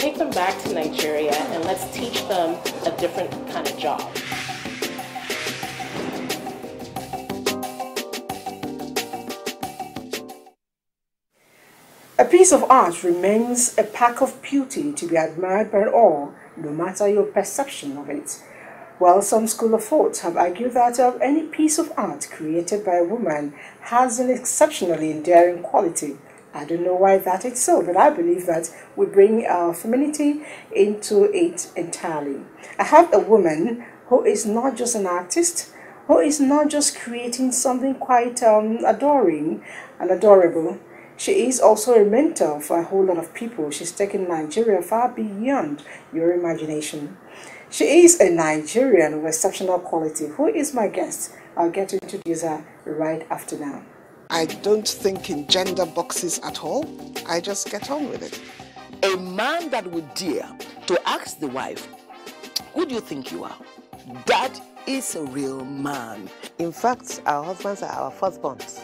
take them back to Nigeria and let's teach them a different kind of job. A piece of art remains a pack of beauty to be admired by all, no matter your perception of it. While some school of thought have argued that any piece of art created by a woman has an exceptionally endearing quality. I don't know why that is so, but I believe that we bring our femininity into it entirely. I have a woman who is not just an artist, who is not just creating something quite adoring and adorable. She is also a mentor for a whole lot of people. She's taken Nigeria far beyond your imagination. She is a Nigerian with exceptional quality. Who is my guest? I'll get to introduce her right after now. I don't think in gender boxes at all. I just get on with it. A man that would dare to ask the wife, who do you think you are? That is a real man. In fact, our husbands are our firstborns.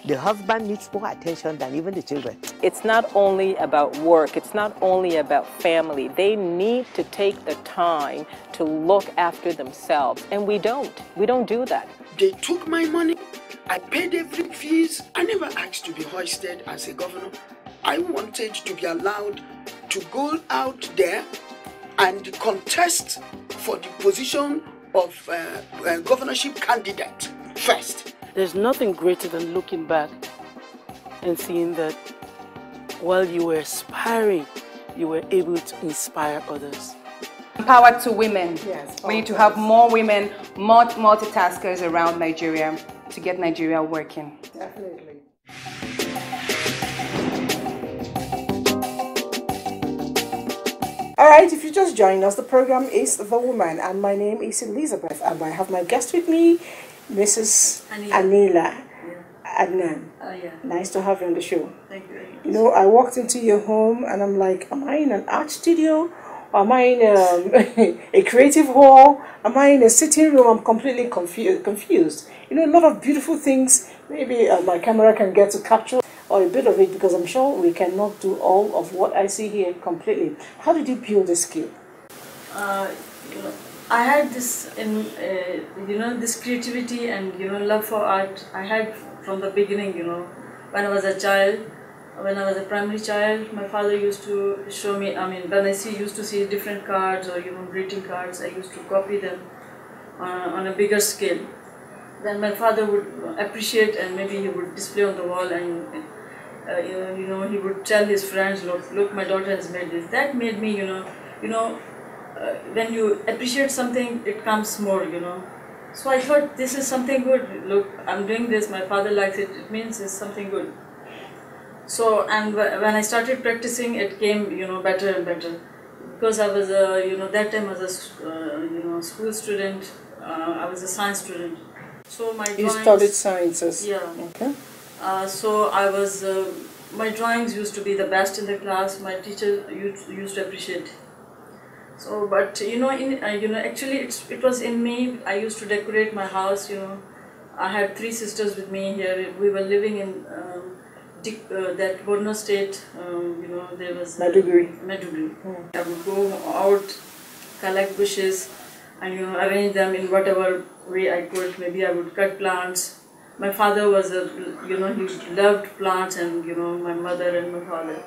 The husband needs more attention than even the children. It's not only about work, it's not only about family. They need to take the time to look after themselves, and we don't. We don't do that. They took my money, I paid every fees. I never asked to be hoisted as a governor. I wanted to be allowed to go out there and contest for the position of governorship candidate first. There's nothing greater than looking back and seeing that while you were aspiring, you were able to inspire others. Power to women. Yes, we need to have more women, more multitaskers around Nigeria to get Nigeria working. Definitely. All right, if you just joined us, the program is The Woman, and my name is Elizabeth, and I have my guest with me, Mrs. Anila Adnan. Yeah. Nice to have you on the show. Thank you very much. You know, I walked into your home and I'm like, am I in an art studio? Or am I in a creative hall? Am I in a sitting room? I'm completely confused. You know, a lot of beautiful things. Maybe my camera can get to capture or a bit of it, because I'm sure we cannot do all of what I see here completely. How did you build this skill? You know, I had this, you know, this creativity and, you know, love for art. I had from the beginning, you know, when I was a child, when I was a primary child, my father used to show me, I mean, when I used to see different cards or, you know, greeting cards, I used to copy them on a bigger scale. Then my father would appreciate and maybe he would display on the wall and, you know, he would tell his friends, look, my daughter has made this. That made me, you know, when you appreciate something, it comes more, you know. So I thought, this is something good. Look, I'm doing this, my father likes it, it means it's something good. So, and when I started practicing, it came, you know, better and better. Because I was you know, that time I was a, you know, school student, I was a science student. So my drawings... You studied sciences? Yeah. Okay. So I was, my drawings used to be the best in the class, my teacher used to appreciate. So, but you know, actually it was in me. I used to decorate my house. You know, I had 3 sisters with me here. We were living in that Borno state. You know, there was Maiduguri. I would go out, collect bushes, and you know, arrange them in whatever way I could. Maybe I would cut plants. My father was you know, he loved plants, and you know, my mother and my father.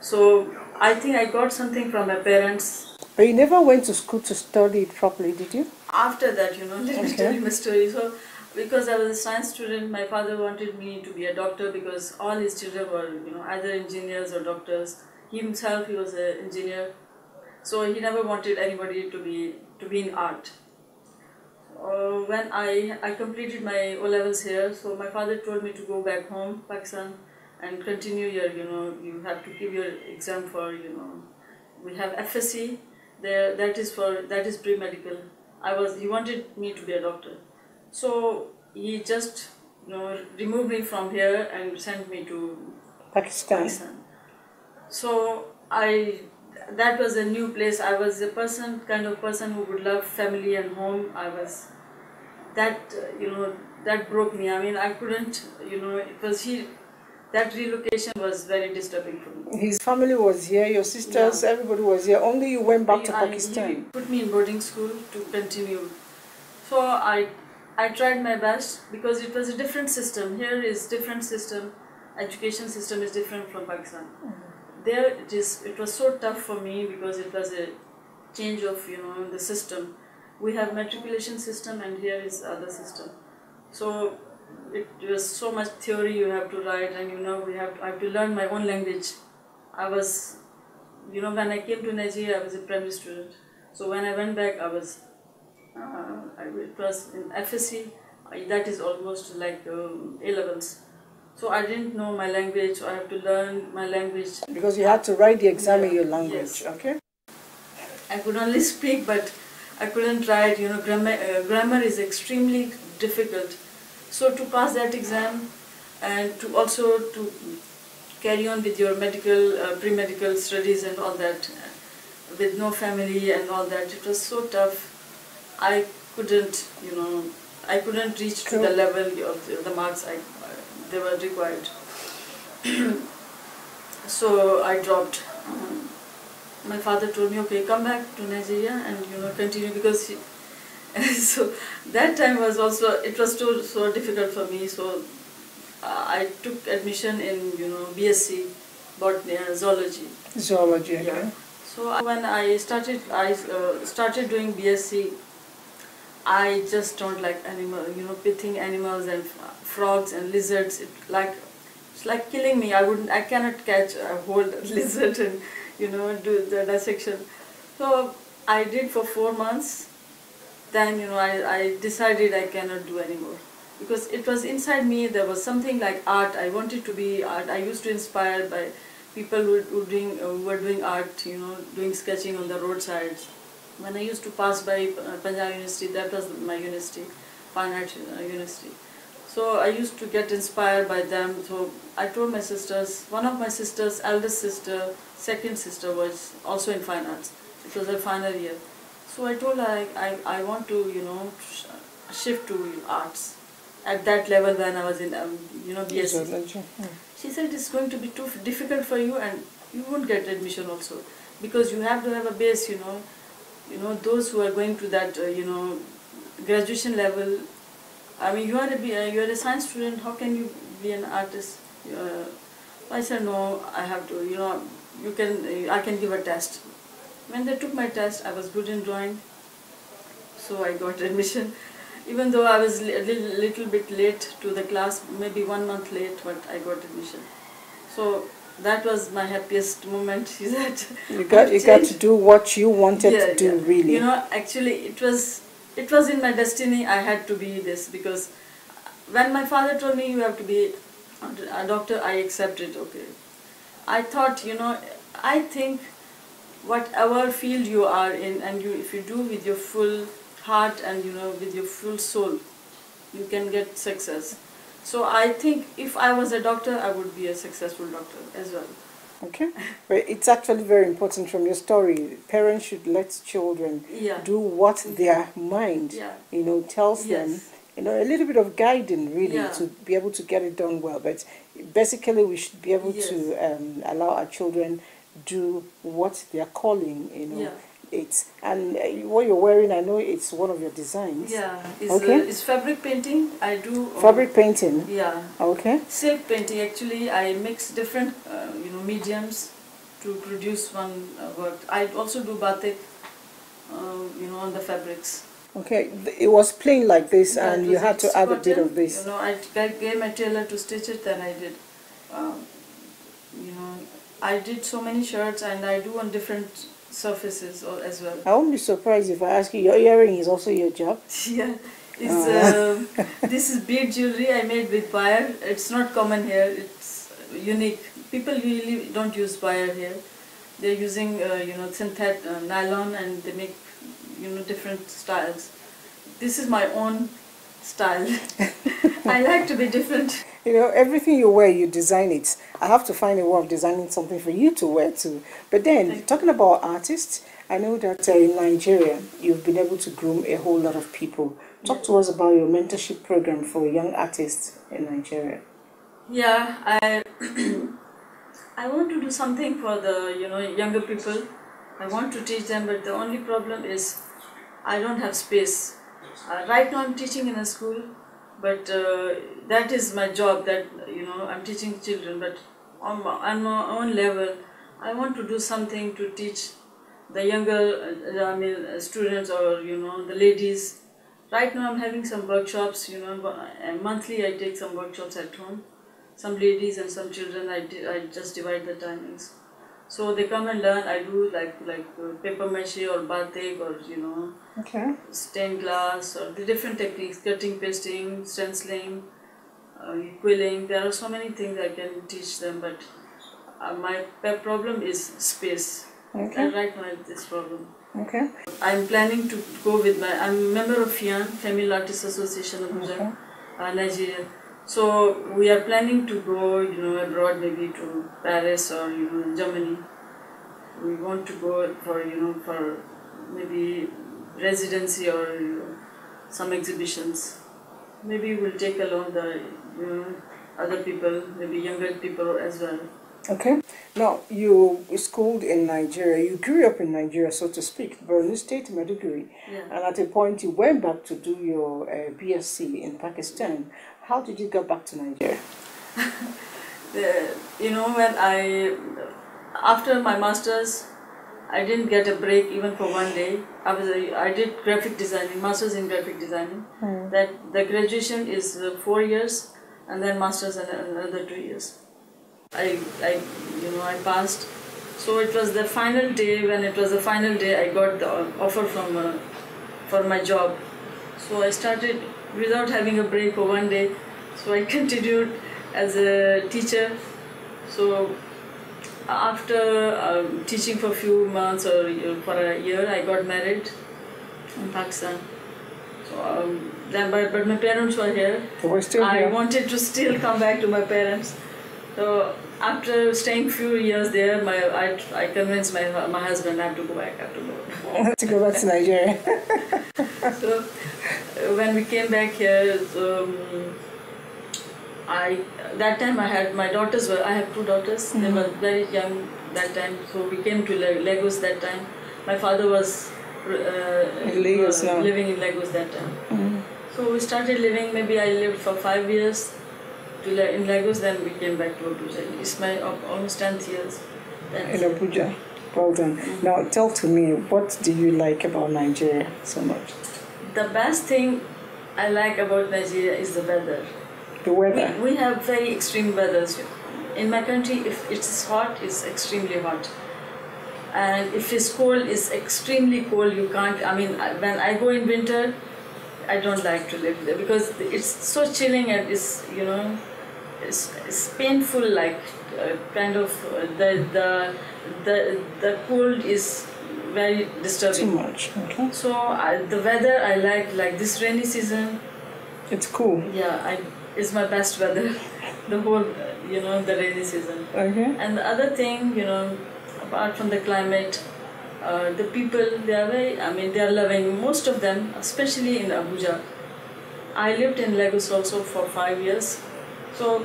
So I think I got something from my parents. But you never went to school to study it properly, did you? After that, you know, let me tell you my story. So, because I was a science student, my father wanted me to be a doctor because all his children were, you know, either engineers or doctors. He himself, he was an engineer. So he never wanted anybody to be in art. When I completed my O-levels here, so my father told me to go back home, Pakistan, and continue your, you know, you have to give your exam for, you know, we have FSC. There, that is pre-medical. He wanted me to be a doctor, so he just, you know, removed me from here and sent me to Pakistan. So that was a new place. I was a kind of person who would love family and home. I was that, you know, that broke me. I mean, I couldn't, you know, it was that relocation was very disturbing for me. His family was here, your sisters, everybody was here. Only you went back to He Pakistan. put me in boarding school to continue. So I tried my best because it was a different system. Here is different system. Education system is different from Pakistan. There it was so tough for me because it was a change of the system. We have matriculation system and here is other system. So it was so much theory you have to write, and I have to learn my own language. I was, when I came to Nigeria, I was a primary student. So when I went back, I was, it was in FSC, that is almost like A-levels. So I didn't know my language, so I have to learn my language. Because you had to write the exam in your language, okay? I could only speak, but I couldn't write, grammar is extremely difficult. So to pass that exam and to also to carry on with your medical, pre-medical studies and all that, with no family and all that, it was so tough. I couldn't, I couldn't reach to the level of the marks they were required. So I dropped. My father told me, okay, come back to Nigeria and continue, because so that time was also, it was so difficult for me. So I took admission in BSc botany, zoology. Zoology, okay. Yeah. So when I started doing BSc, I just don't like animals, pithing animals and frogs and lizards. It's like killing me. I cannot catch a whole lizard and do the dissection. So I did for 4 months. Then I decided I cannot do anymore, because it was inside me. There was something like art. I wanted to be art. I used to inspire by people who were doing art, doing sketching on the roadsides. When I used to pass by Punjab University, that was my university, Fine Art University. So I used to get inspired by them. So I told my sisters, one of my sisters, eldest sister, second sister was also in fine arts. It was her final year. So I told her I want to, shift to arts at that level when I was in, BSc. She said it's going to be too difficult for you and you won't get admission also, because you have to have a base, those who are going to that, graduation level. I mean, you are a science student. How can you be an artist? I said no. I have to. I can give a test. When they took my test, I was good in drawing, so I got admission. Even though I was a little bit late to the class, maybe 1 month late, but I got admission. So that was my happiest moment. She said, you got to do what you wanted to do, really. Actually, it was in my destiny. I had to be this, because when my father told me you have to be a doctor, I accepted. Okay, I thought, I think whatever field you are in, and if you do with your full heart and with your full soul, you can get success. So I think if I was a doctor, I would be a successful doctor as well. Okay, but it's actually very important from your story. Parents should let children do what their mind, tells them. A little bit of guiding, really, to be able to get it done well. But basically, we should be able to allow our children do what they are calling. And what you're wearing, I know it's one of your designs. Yeah, it's fabric painting. I do fabric painting. Yeah. Okay. Silk painting. Actually, I mix different mediums to produce one work. I also do batik, on the fabrics. Okay, it was plain like this, and you had to add a bit of this. I gave my tailor to stitch it, then I did. I did so many shirts, and I do on different surfaces as well. I won't be surprised if I ask you, your earring is also your job? Yeah, this is bead jewelry I made with wire. It's not common here, it's unique. People usually don't use wire here. They're using, synthetic nylon, and they make, different styles. This is my own style. I like to be different. Everything you wear, you design it. I have to find a way of designing something for you to wear too. But then, talking about artists, I know that in Nigeria, you've been able to groom a whole lot of people. Talk to us about your mentorship program for young artists in Nigeria. Yeah, I want to do something for the younger people. I want to teach them, but the only problem is I don't have space. Right now I'm teaching in a school, but that is my job. That I'm teaching children, but on my own level, I want to do something to teach the younger students or the ladies. Right now I'm having some workshops. Monthly I take some workshops at home. Some ladies and some children, I just divide the timings. So they come and learn. I do like paper mache or batik or Okay. stained glass or the different techniques, cutting, pasting, stenciling, quilling. There are so many things I can teach them, but my problem is space. Okay. And right now it's this problem. Okay. I'm planning to go with I'm a member of FIAN, Family Artists Association of Abuja, Nigeria. So we are planning to go, abroad, maybe to Paris or Germany. We want to go for for maybe residency or some exhibitions. Maybe we'll take along the other people, maybe younger people as well. Okay. Now, you schooled in Nigeria. You grew up in Nigeria, so to speak, Borno State, Maiduguri. Yeah. And at a point, you went back to do your BSc in Pakistan. How did you get back to Nigeria? When after my masters, I didn't get a break even for one day. I did graphic designing, masters in graphic designing. That the graduation is 4 years, and then masters another 2 years. I passed. So it was the final day. When it was the final day, I got the offer for my job. So I started without having a break for one day. So I continued as a teacher. So after teaching for a few months or for a year, I got married in Pakistan. So but my parents were here. I wanted to still come back to my parents. So after staying few years there, I convinced my husband I have to go back. To go back to Nigeria. So when we came back here, that time I had my daughters. I have 2 daughters. They were very young that time. So we came to Lagos that time. My father was living in Lagos that time. So we started living. Maybe I lived for 5 years in Lagos. Then we came back to Abuja. It's my almost 10th years. In Abuja. Well done. Now tell to me, what do you like about Nigeria so much? The best thing I like about Nigeria is the weather. The weather. We have very extreme weathers. In my country, if it's hot, it's extremely hot. And if it's cold, it's extremely cold. You can't, when I go in winter, I don't like to live there because it's so chilling and it's painful, like kind of the cold is very disturbing. Too much. Okay. So the weather I like this rainy season. It's cool. Yeah, it's my best weather. The whole, the rainy season. Okay. And the other thing, apart from the climate, the people, they are they are loving. Most of them, especially in Abuja. I lived in Lagos also for 5 years, so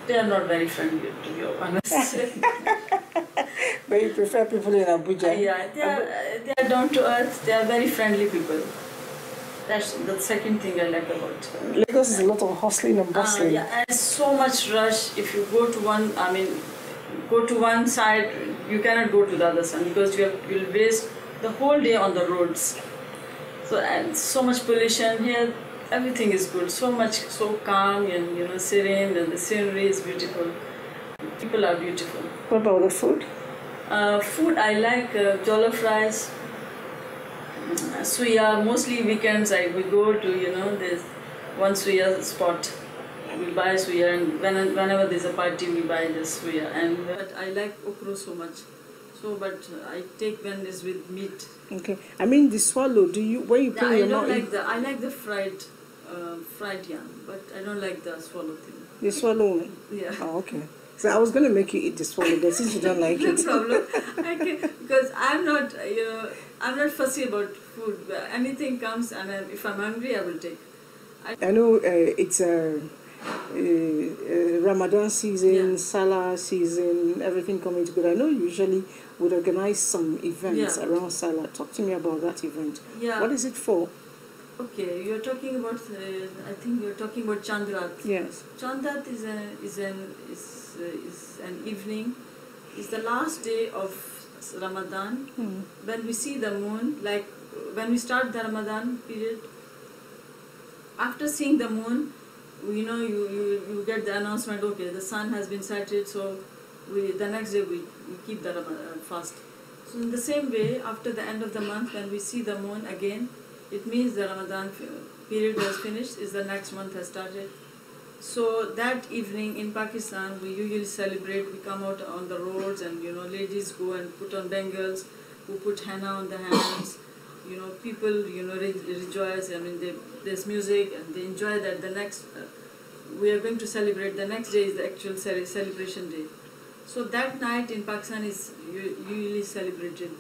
they are not very friendly, to be honest. But you prefer people in Abuja? Yeah, they are down to earth. They are very friendly people. That's the second thing I like about Lagos is a lot of hustling and bustling. Yeah, and so much rush. If you go to one side, you cannot go to the other side because you'll waste the whole day on the roads. So and so much pollution here. Everything is good. So calm and serene, and the scenery is beautiful. People are beautiful. What about the food? Food I like jollof rice. Suya, mostly weekends we go to, there's one suya spot. We buy suya, and whenever there's a party we buy this suya. But I like okra so much. So, but I take when it's with meat. Okay. The swallow, when you put your mouth... I like the fried yam, but I don't like the swallow thing. The swallow one? Yeah. Oh, okay. So I was going to make you eat the swallow, but since you don't like it... No problem. Because I'm not fussy about food. Anything comes, and if I'm hungry, I will take. I know it's Ramadan season, Salah season, everything coming together. I know you usually would organize some events around Salah. Talk to me about that event. Yeah. What is it for? Okay, you're talking about. I think you're talking about Chandrat. Yes. Chandrat is an evening. It's the last day of Ramadan. When we see the moon, like when we start the Ramadan period. After seeing the moon, you get the announcement. Okay, the sun has been sighted. So the next day we keep the Ramadan fast. So in the same way, after the end of the month, when we see the moon again, it means the Ramadan period was finished, is the next month has started. So that evening in Pakistan, we usually celebrate, we come out on the roads and, ladies go and put on bangles, who put henna on the hands, people, rejoice, there's music and they enjoy that. The next, we are going to celebrate, the next day is the actual celebration day. So that night in Pakistan is usually celebrated,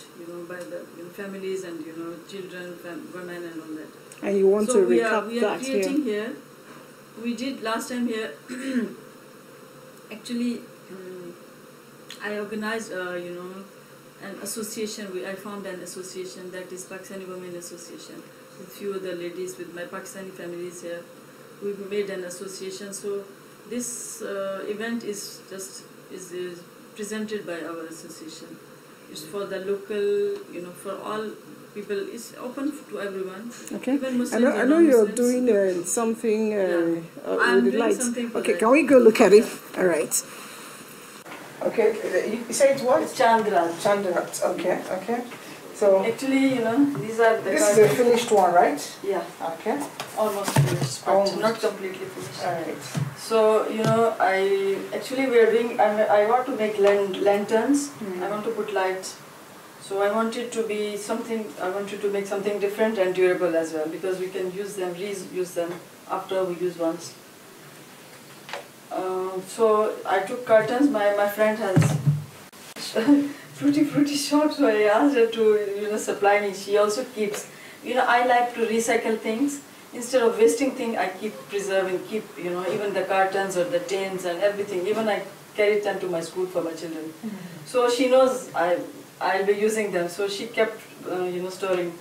by the families and children, women and all that. And you want to recap we are creating here. We did last time here. Actually, I organized, an association. I formed an association, that is Pakistani Women Association, with few other ladies, with my Pakistani families here. We made an association. So this event is presented by our association. It's for the local, for all people. It's open to everyone. Okay. Even Muslims I know you're doing something I'm with the doing lights. something for Okay, that. can we go look at it? All right. Okay, you say it's what? It's Chandrat. Chandrat. Okay. So Actually, these are the this is a finished one, right? Yeah, Okay. almost finished, but Almost. not completely finished. All right. So, we are doing, I want to make lanterns. I want to put lights. So I wanted to make something different and durable as well, because we can use them, reuse them after we use once. So I took curtains. My friend has fruity shop, so I asked her to supply me. She also keeps. I like to recycle things. Instead of wasting things, I keep preserving, even the cartons or the tins and everything. Even I carry them to my school for my children. So she knows I'll be using them. So she kept, storing.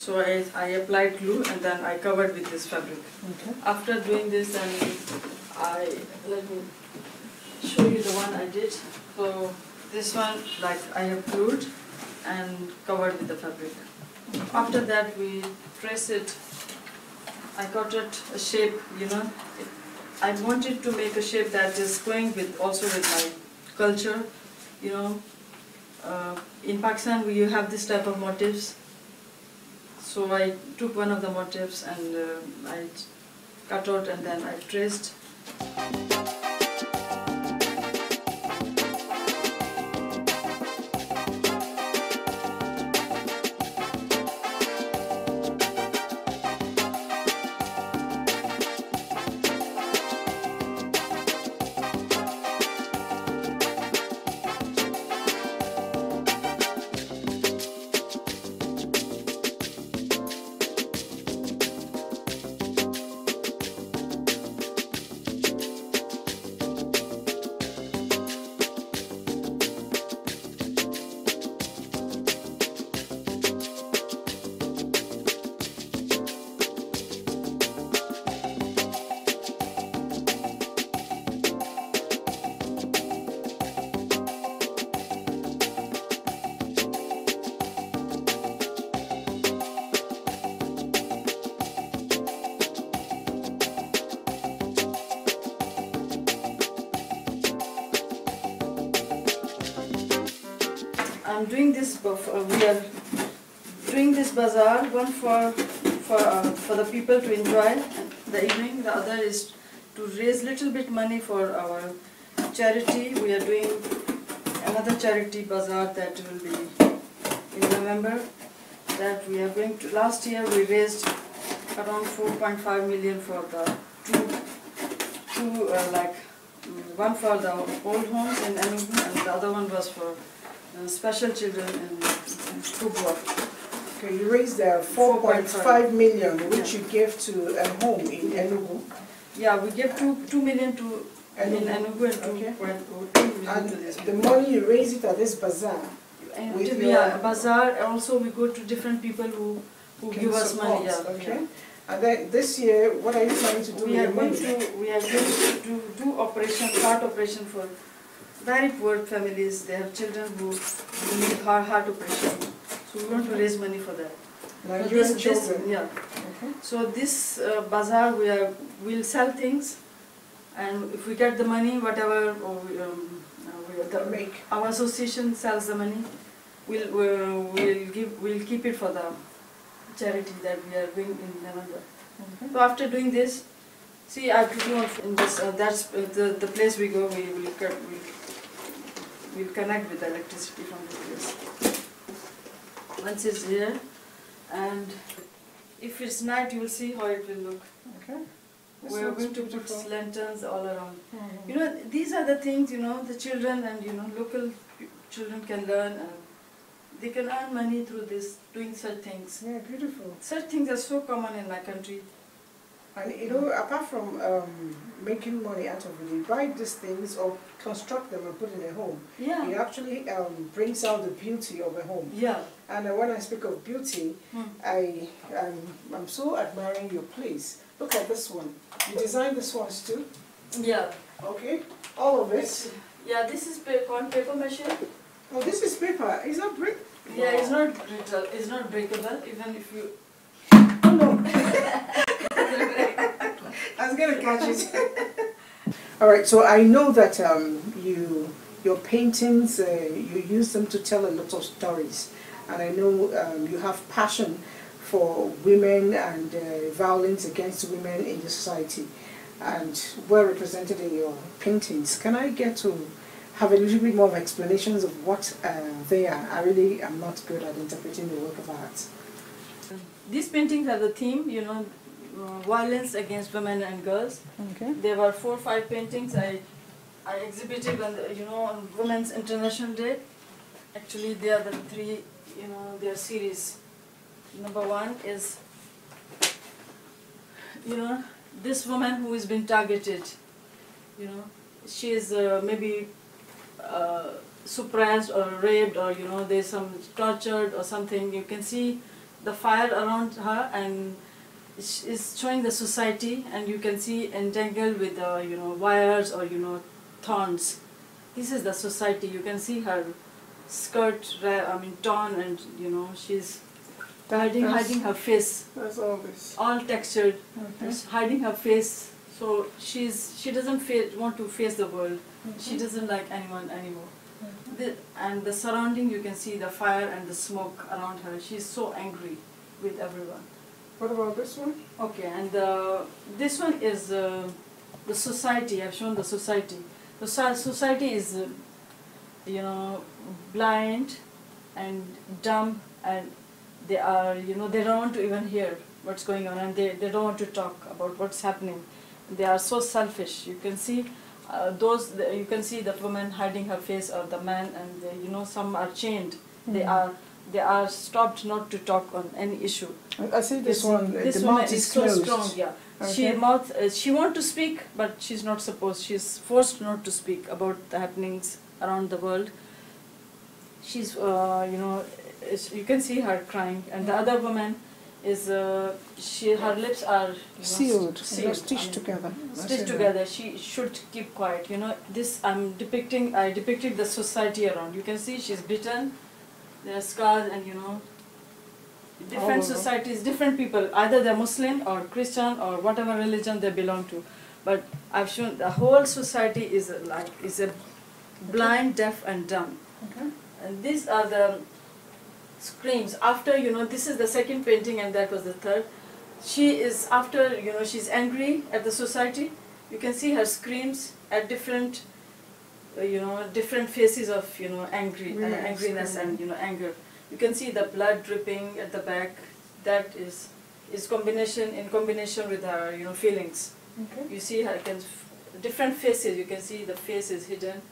So I applied glue and then I covered with this fabric. Okay. After doing this, then let me show you the one I did. So this one, I have glued and covered with the fabric. After that, we press it. I got it a shape, I wanted to make a shape that is going also with my culture, in Pakistan we have this type of motifs. So I took one of the motifs and I cut out and then I traced. I'm doing this. We are doing this bazaar. One for the people to enjoy the evening. The other is to raise little bit money for our charity. We are doing another charity bazaar that will be in November. That we are going to. Last year we raised around 4.5 million for the one for the old homes in Enugu and the other one was for special children in Kubwa. Okay, you raised 4.5 million, which you gave to a home in Enugu. Yeah, we gave 2 million to in Enugu and 2 Okay. million And to this. the money you raise it at this bazaar. And with yeah, your- bazaar. Also, we go to different people who Can give us money. support, Yeah. Okay. And then this year, what are you planning to do with We are your going money? to do operation, heart operation for very poor families. They have children who need heart operation. So we want to raise money for that. Nigerian children. Yeah. Okay. So this bazaar, we'll sell things, and if we get the money, whatever Make. our association sells the money, we'll keep it for the charity that we are doing in November. Okay. So after doing this, see, I put you in this. That's the place we go. We'll connect with the electricity from this place. Once it's here, and if it's night, you will see how it will look. Okay. This We're looks going to beautiful. put lanterns all around. Mhm. You know, these are the things, you know, the children and, you know, local children can learn, and they can earn money through this, doing such things. Yeah, beautiful. Such things are so common in my country. And you know, apart from making money out of it, you buy these things or construct them and put in a home. Yeah. It actually brings out the beauty of a home. Yeah. And when I speak of beauty, I'm so admiring your place. Look at this one. You designed this ones too? Yeah. Okay. All of it. Yeah, this is paper machine. Oh, this is paper. Is that brick? Yeah, it's not brittle, it's not breakable, even if you... Oh no. I was gonna catch it. All right. So I know that your paintings you use them to tell a lot of stories, and I know you have passion for women and violence against women in the society, and well represented in your paintings. Can I get to have a little bit more of explanations of what they are? I really am not good at interpreting the work of art. These paintings have the theme, you know, violence against women and girls. Okay. There were 4 or 5 paintings I exhibited on the, you know, on Women's International Day. Actually, they are the 3, you know, their series. Number 1 is, you know, this woman who has been targeted. You know, she is maybe suppressed or raped, or, you know, there's some tortured or something. You can see the fire around her, and is showing the society, and you can see entangled with you know, wires or, you know, thorns. This is the society. You can see her skirt, torn, and, you know, she's hiding her face. That's all this. All textured, Okay. hiding her face. So she doesn't want to face the world. She doesn't like anyone anymore. And the surrounding, you can see the fire and the smoke around her. She's so angry with everyone. What about this one? Okay, and this one is the society. I've shown the society. The society is, you know, blind and dumb, and they are, you know, they don't want to even hear what's going on, and they don't want to talk about what's happening. They are so selfish. You can see you can see the woman hiding her face, or the man, and they, you know, some are chained. They are stopped not to talk on any issue. I see this one. This the woman mouth is so closed. strong. Yeah, Okay. she wants to speak, but she's not supposed. She's forced not to speak about the happenings around the world. She's you know, you can see her crying, and the other woman is her lips are, you know, Sealed. sealed, Stitched together. I see stitched that. together. She should keep quiet. You know, this I depicted the society around. You can see she's beaten. There are scars, and, you know, different over. societies, different people. Either they're Muslim or Christian or whatever religion they belong to. But I've shown the whole society is a blind, deaf, and dumb. Okay. And these are the screams. After, you know, this is the second painting, and that was the third. She is, after, you know, she's angry at the society. You can see her screams at different, you know, different faces of, you know, angriness and, you know, anger. You can see the blood dripping at the back. That is in combination with her, you know, feelings. Okay. You see her different faces. You can see the face is hidden.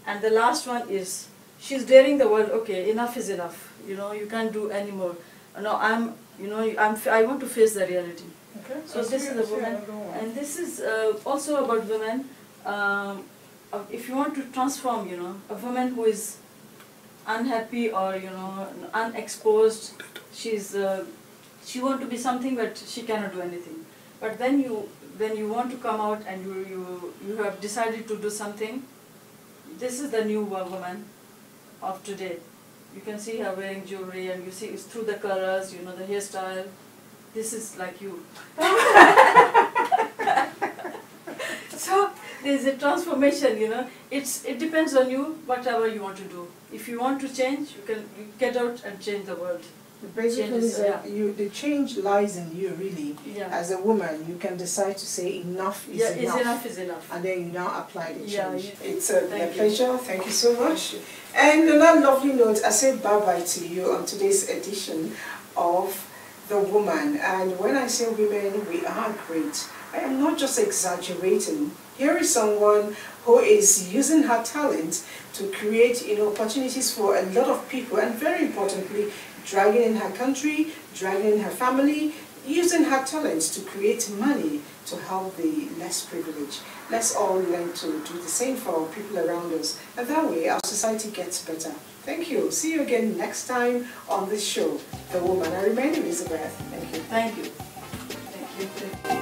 And the last one is, she's daring the world. Okay, enough is enough. You know, you can't do anymore. No, I want to face the reality. Okay. So this is the woman, and this is also about women. If you want to transform, a woman who is unhappy or unexposed, she want to be something but she cannot do anything. But then you want to come out and you have decided to do something. This is the new woman of today. You can see her wearing jewelry, and you see it's through the colors, the hairstyle. This is like you. So there's a transformation, it depends on you, whatever you want to do. If you want to change, you get out and change the world. Basically, the change lies in you, really. Yeah. As a woman, you can decide to say enough is enough. Enough is enough. And then you now apply the change. Yeah. It's a pleasure. Thank you so much. And on that lovely note, I say bye-bye to you on today's edition of The Woman. And when I say women, we are great. I am not just exaggerating. Here is someone who is using her talent to create opportunities for a lot of people, and very importantly, dragging in her country, dragging in her family, using her talents to create money to help the less privileged. Let's all learn to do the same for our people around us, and that way our society gets better. Thank you. See you again next time on this show, The Woman. I remain Elizabeth. Thank you. Thank you. Thank you.